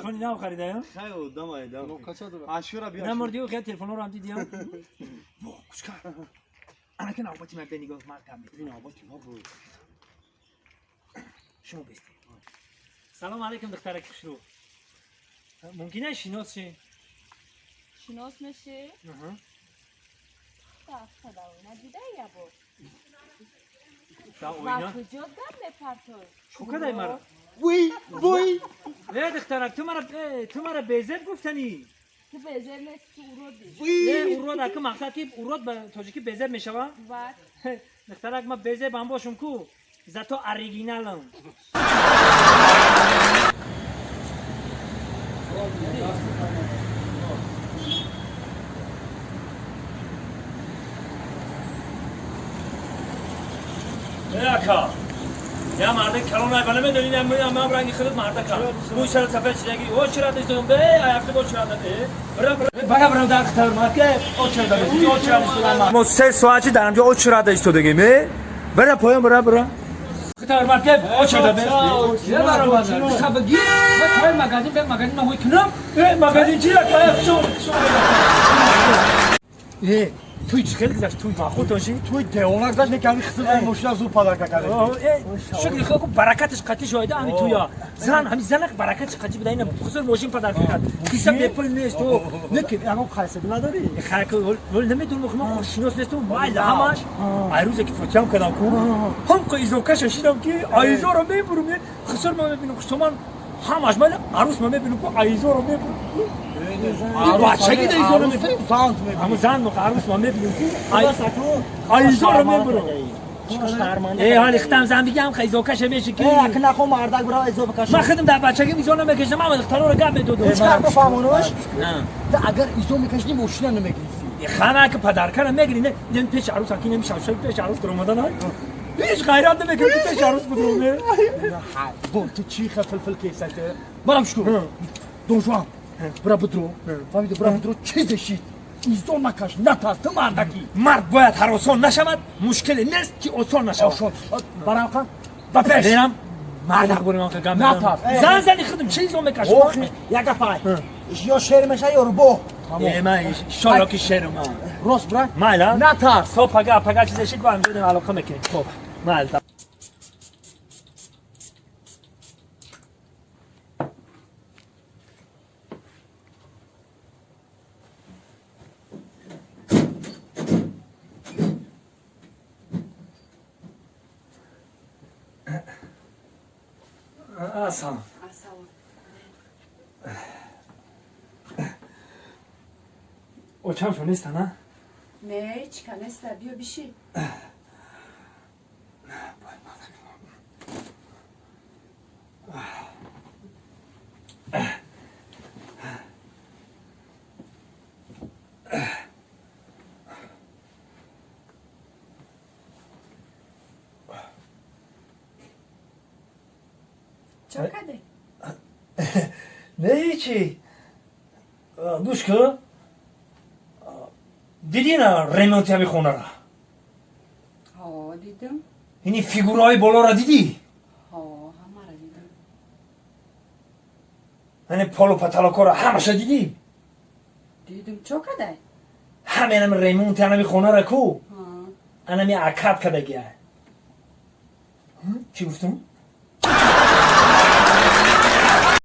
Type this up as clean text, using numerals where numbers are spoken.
تلفنی نو خریده خیلی دم کجا داره اشورا بیا نمردی و خیلی تلفن رو هم دیدی وا گوش کن انا که نوبتی من به نگاه مرد این آباتی ما بود شما بستی سلام علیکم دخترک خوشرو ممکنه شناس شی شناس میشه؟ خدا ندیده یا با تا اوینا کجا دم نپرتون چو کدای مرا وی دخترک تو مرا بیزت گفتنی تو بزر نیست تو اورودی نه اورود اگه مقصد که اورود به تاجیکی بیزت میشوه بعد دخترک ما بیزت بام باشم کو زاتو اوریجینالم اکا یا مرد کلون نکنه میدونی من رنگی خودت مرد کلون موی سر سفید چیزی او چرا دستم به هفته با چرا داده برا در خطر ما که او چرا داده او چرا داده ما 3 ساعتی دارم جو او چرا داشت دیگه می برا پایان برا خطر ما که او چرا داده یه برا خبگی من مغازه به مغازه ما کنم مغازه چی که شو توی چیکار کردی توی ما خود داشتی توی دیوانه داشت نکردی خسته ماشین زود پدر کرده شکر خدا برکتش قطعی شاید همین تویا همین زن برکتش قطعی بده این خسر ماشین پدر کرد کیسم نپل نیست تو نکن اما خاصه نداری خرک ول نمیدونم ما شناس نیست تو مایل همش عروض که فوتیام کردم کو هم که ایزوکش شیدم که ایزو رو میبرم خسر ما میبینم خصوصا همش مال عروس ما میبینم که ایزو رو میبرم بچگی دیگه ایزو رو میبرم همون زن و عروس ما میبینم که ایزو رو میبرم حالی ختم زن بگم خیلی زوکش میشه که اگه نخو مردک برای ایزو بکش من خودم در بچگی ایزو نمیکشم من دخترا رو گپ میدادم چیکار بفهمونوش نه اگر ایزو میکشی ماشین نمیگیری خانه که پدر کنه میگیری نه پیش عروس کی نمیشه پیش عروس درآمدن هیچ غیرت نمیکنه که پیش عروس بدرومه بون تو چی فلفل کیسه برام شکو دونجوان برا بدرو فهمید برا بدرو چیزشید ایزو نکش نترس تو مردکی مرد باید هراسان نشود مشکلی نیست که آسان نشود برام کن با پیش برم مرد بریم که گم نترس زنی خودم چیزو میکشم یک پای یا شیر میشه یا روبو من شالا که شیر ما راست برا مالا نترس تو پگا چیزشی با هم بدیم علاقه میکنی خب مالا سلام او چم شو نیست نه؟ نه چیکار نیست بیا بشی چه کده؟ نه هیچی گوش که دیدی نه ریمونتی همی خونه را ها دیدم اینی فیگورهای بالا را دیدی ها همه را دیدم اینی پالو پتلکا را همش دیدی دیدم چه کده؟ همین ریمونتی همی خونه را کو ها اینمی عکب کده گیه چی گفتم؟